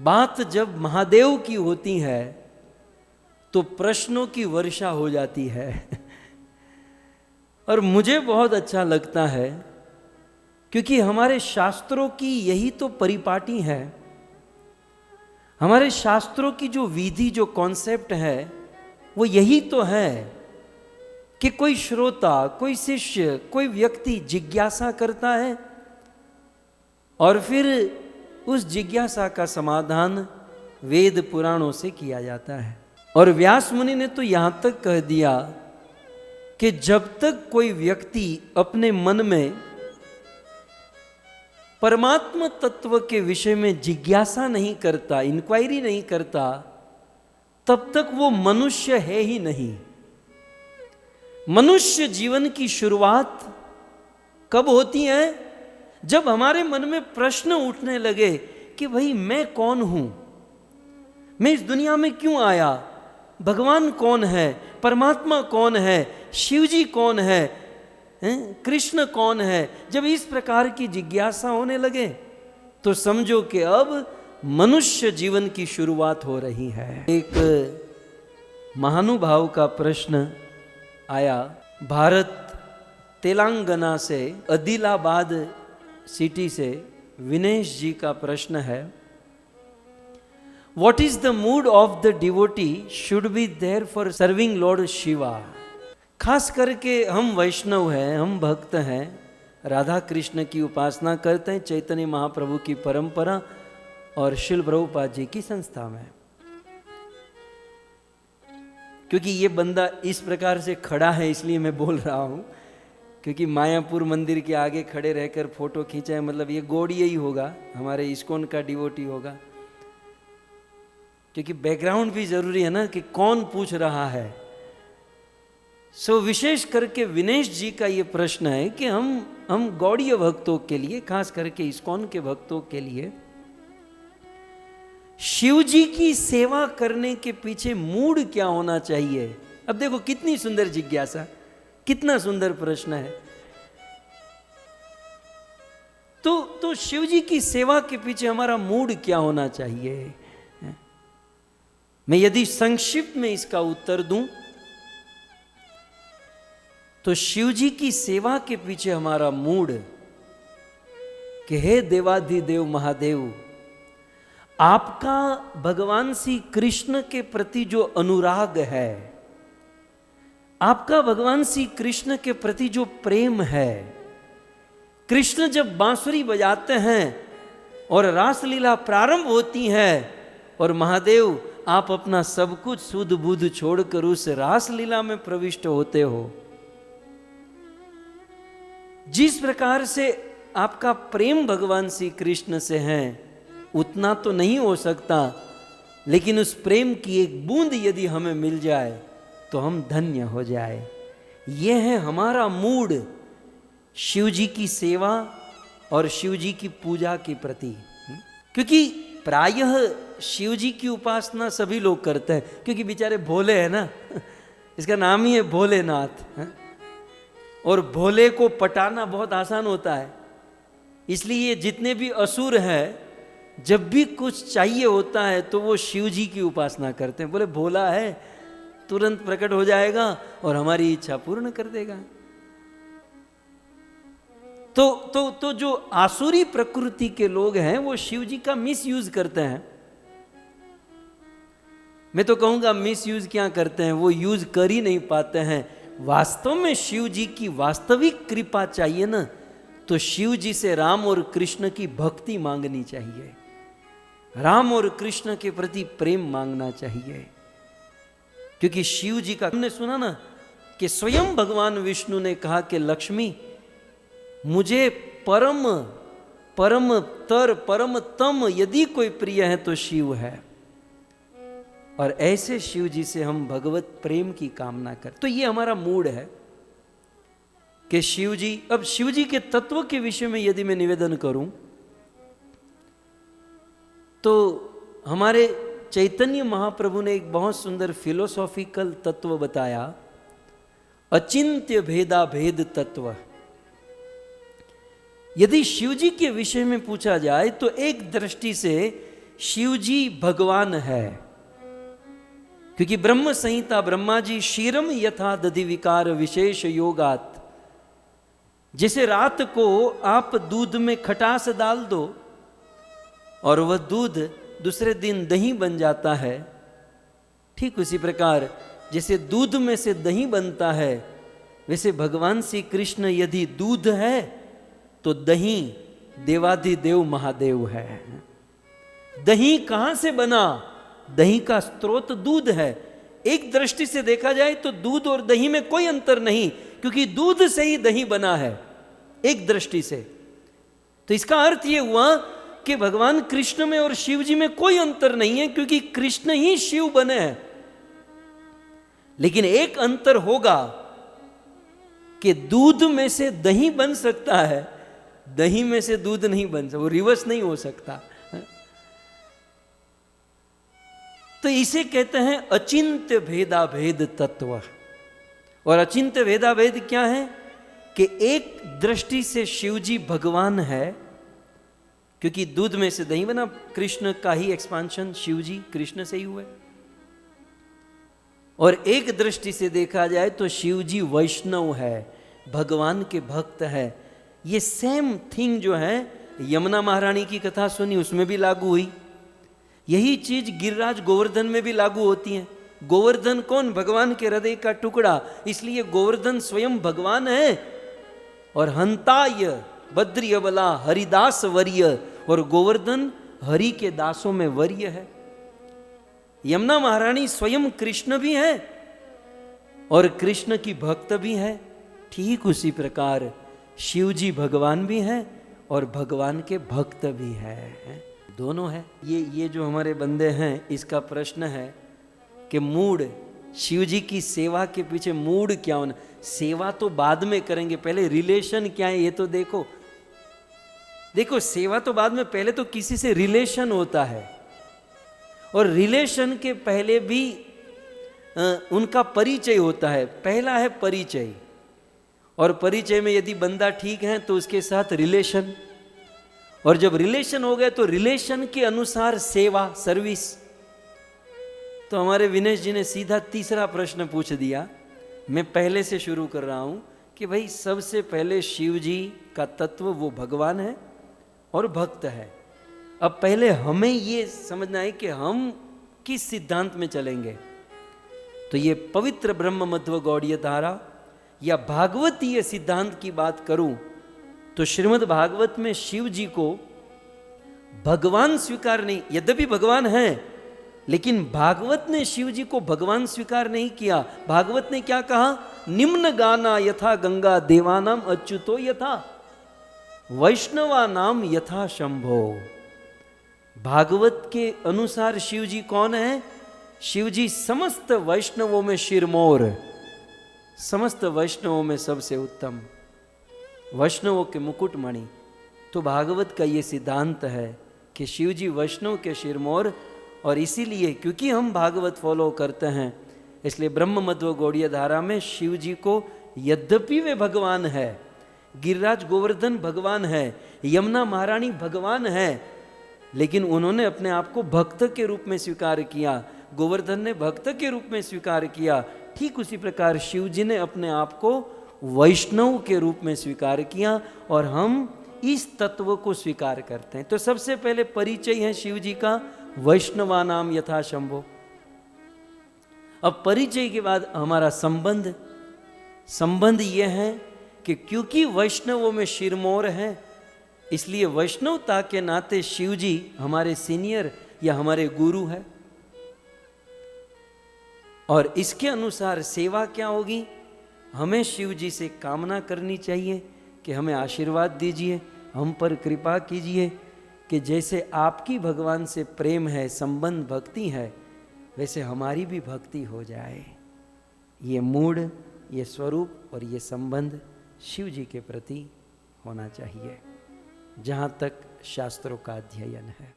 बात जब महादेव की होती है तो प्रश्नों की वर्षा हो जाती है। और मुझे बहुत अच्छा लगता है क्योंकि हमारे शास्त्रों की यही तो परिपाटी है। हमारे शास्त्रों की जो विधि, जो कॉन्सेप्ट है, वो यही तो है कि कोई श्रोता, कोई शिष्य, कोई व्यक्ति जिज्ञासा करता है और फिर उस जिज्ञासा का समाधान वेद पुराणों से किया जाता है। और व्यास मुनि ने तो यहां तक कह दिया कि जब तक कोई व्यक्ति अपने मन में परमात्मा तत्व के विषय में जिज्ञासा नहीं करता, इंक्वायरी नहीं करता, तब तक वो मनुष्य है ही नहीं। मनुष्य जीवन की शुरुआत कब होती है? जब हमारे मन में प्रश्न उठने लगे कि भाई मैं कौन हूं, मैं इस दुनिया में क्यों आया, भगवान कौन है, परमात्मा कौन है, शिवजी कौन है, कृष्ण कौन है। जब इस प्रकार की जिज्ञासा होने लगे तो समझो कि अब मनुष्य जीवन की शुरुआत हो रही है। एक महानुभाव का प्रश्न आया, भारत तेलंगाना से, आदिलाबाद सिटी से विनेश जी का प्रश्न है, What is the mood of the devotee should be there for serving Lord Shiva? खास करके हम वैष्णव हैं, हम भक्त हैं, राधा कृष्ण की उपासना करते हैं, चैतन्य महाप्रभु की परंपरा और श्रील प्रभुपाद जी की संस्था में। क्योंकि ये बंदा इस प्रकार से खड़ा है इसलिए मैं बोल रहा हूं, क्योंकि मायापुर मंदिर के आगे खड़े रहकर फोटो खींचा है, मतलब ये गौड़ीय ही होगा, हमारे इस्कॉन का डिवोटी होगा। क्योंकि बैकग्राउंड भी जरूरी है ना कि कौन पूछ रहा है। सो विशेष करके विनेश जी का ये प्रश्न है कि हम गौड़ीय भक्तों के लिए, खास करके इस्कॉन के भक्तों के लिए, शिव जी की सेवा करने के पीछे मूड क्या होना चाहिए। अब देखो कितनी सुंदर जिज्ञासा, कितना सुंदर प्रश्न है। तो शिव जी की सेवा के पीछे हमारा मूड क्या होना चाहिए। मैं यदि संक्षिप्त में इसका उत्तर दूं तो शिव जी की सेवा के पीछे हमारा मूड कि हे देवाधिदेव महादेव, आपका भगवान श्री कृष्ण के प्रति जो अनुराग है, आपका भगवान श्री कृष्ण के प्रति जो प्रेम है, कृष्ण जब बांसुरी बजाते हैं और रासलीला प्रारंभ होती है और महादेव आप अपना सब कुछ सुध बुध छोड़कर उस रासलीला में प्रविष्ट होते हो, जिस प्रकार से आपका प्रेम भगवान श्री कृष्ण से है उतना तो नहीं हो सकता, लेकिन उस प्रेम की एक बूंद यदि हमें मिल जाए तो हम धन्य हो जाए। यह है हमारा मूड शिव जी की सेवा और शिव जी की पूजा के प्रति। क्योंकि प्रायः शिव जी की उपासना सभी लोग करते हैं, क्योंकि बेचारे भोले हैं ना, इसका नाम ही है भोलेनाथ। और भोले को पटाना बहुत आसान होता है, इसलिए जितने भी असुर हैं जब भी कुछ चाहिए होता है तो वो शिव जी की उपासना करते हैं। बोले भोला है, तुरंत प्रकट हो जाएगा और हमारी इच्छा पूर्ण कर देगा। तो जो आसुरी प्रकृति के लोग हैं वो शिव जी का मिस यूज करते हैं। मैं तो कहूंगा मिस यूज क्या करते हैं, वो यूज कर ही नहीं पाते हैं। वास्तव में शिव जी की वास्तविक कृपा चाहिए ना, तो शिव जी से राम और कृष्ण की भक्ति मांगनी चाहिए, राम और कृष्ण के प्रति प्रेम मांगना चाहिए। क्योंकि शिव जी का हमने सुना ना कि स्वयं भगवान विष्णु ने कहा कि लक्ष्मी मुझे परम तम यदि कोई प्रिय है तो शिव है। और ऐसे शिव जी से हम भगवत प्रेम की कामना कर, तो ये हमारा मूड है कि शिव जी। अब शिव जी के तत्व के विषय में यदि मैं निवेदन करूं तो हमारे चैतन्य महाप्रभु ने एक बहुत सुंदर फिलोसॉफिकल तत्व बताया, अचिंत्य भेदा भेद तत्व। यदि शिव जी के विषय में पूछा जाए तो एक दृष्टि से शिव जी भगवान है, क्योंकि ब्रह्म संहिता ब्रह्मा जी क्षीरम यथा दधि विकार विशेष योगात, जैसे रात को आप दूध में खटास डाल दो और वह दूध दूसरे दिन दही बन जाता है, ठीक उसी प्रकार जैसे दूध में से दही बनता है, वैसे भगवान श्री कृष्ण यदि दूध है तो दही देवाधिदेव महादेव है। दही कहां से बना? दही का स्रोत दूध है। एक दृष्टि से देखा जाए तो दूध और दही में कोई अंतर नहीं, क्योंकि दूध से ही दही बना है एक दृष्टि से। तो इसका अर्थ यह हुआ कि भगवान कृष्ण में और शिव जी में कोई अंतर नहीं है, क्योंकि कृष्ण ही शिव बने हैं। लेकिन एक अंतर होगा कि दूध में से दही बन सकता है, दही में से दूध नहीं बन सकता, वो रिवर्स नहीं हो सकता। तो इसे कहते हैं अचिंत्य भेदाभेद तत्व। और अचिंत्य भेदाभेद क्या है कि एक दृष्टि से शिव जी भगवान है, क्योंकि दूध में से दही बना, कृष्ण का ही एक्सपांशन शिव जी कृष्ण से ही हुए। और एक दृष्टि से देखा जाए तो शिव जी वैष्णव है, भगवान के भक्त है। ये सेम थिंग जो है यमुना महारानी की कथा सुनी, उसमें भी लागू हुई। यही चीज गिरिराज गोवर्धन में भी लागू होती है। गोवर्धन कौन? भगवान के हृदय का टुकड़ा, इसलिए गोवर्धन स्वयं भगवान है। और हंताय बद्री अबला हरिदास वर्य, और गोवर्धन हरि के दासों में वर्य है। यमुना महारानी स्वयं कृष्ण भी है और कृष्ण की भक्त भी है। ठीक उसी प्रकार शिव जी भगवान भी हैं और भगवान के भक्त भी हैं, दोनों है। ये जो हमारे बंदे हैं, इसका प्रश्न है कि मूड शिव जी की सेवा के पीछे मूड क्या होना? सेवा तो बाद में करेंगे, पहले रिलेशन क्या है ये तो देखो। देखो सेवा तो बाद में, पहले तो किसी से रिलेशन होता है, और रिलेशन के पहले भी उनका परिचय होता है। पहला है परिचय, और परिचय में यदि बंदा ठीक है तो उसके साथ रिलेशन, और जब रिलेशन हो गए तो रिलेशन के अनुसार सेवा, सर्विस। तो हमारे विनेश जी ने सीधा तीसरा प्रश्न पूछ दिया। मैं पहले से शुरू कर रहा हूं कि भाई सबसे पहले शिव जी का तत्व वो भगवान है और भक्त है। अब पहले हमें ये समझना है कि हम किस सिद्धांत में चलेंगे। तो ये पवित्र ब्रह्म मध्व गौड़ीय धारा या भागवतीय सिद्धांत की बात करूं तो श्रीमद् भागवत में शिव जी को भगवान स्वीकार नहीं, यद्यपि भगवान है, लेकिन भागवत ने शिव जी को भगवान स्वीकार नहीं किया। भागवत ने क्या कहा? निम्न गाना यथा गंगा देवानाम अच्युतो यथा वैष्णवा नाम यथा शंभो। भागवत के अनुसार शिव जी कौन है? शिव जी समस्त वैष्णवों में शिरमौर, समस्त वैष्णवों में सबसे उत्तम, वैष्णवों के मुकुटमणि। तो भागवत का ये सिद्धांत है कि शिव जी वैष्णव के शिरमौर। और इसीलिए क्योंकि हम भागवत फॉलो करते हैं, इसलिए ब्रह्म मध्व गौड़ीय धारा में शिव जी को, यद्यपि वे भगवान है, गिरिराज गोवर्धन भगवान है, यमुना महारानी भगवान है, लेकिन उन्होंने अपने आप को भक्त के रूप में स्वीकार किया, गोवर्धन ने भक्त के रूप में स्वीकार किया। ठीक उसी प्रकार शिव जी ने अपने आप को वैष्णव के रूप में स्वीकार किया, और हम इस तत्व को स्वीकार करते हैं। तो सबसे पहले परिचय है शिव जी का, वैष्णवा नाम यथा शंभो। अब परिचय के बाद हमारा संबंध यह है कि क्योंकि वैष्णवों में शिरमौर है, इसलिए वैष्णवता के नाते शिव जी हमारे सीनियर या हमारे गुरु है। और इसके अनुसार सेवा क्या होगी? हमें शिव जी से कामना करनी चाहिए कि हमें आशीर्वाद दीजिए, हम पर कृपा कीजिए कि जैसे आपकी भगवान से प्रेम है, संबंध भक्ति है, वैसे हमारी भी भक्ति हो जाए। ये मूड, ये स्वरूप और ये संबंध शिव जी के प्रति होना चाहिए, जहाँ तक शास्त्रों का अध्ययन है।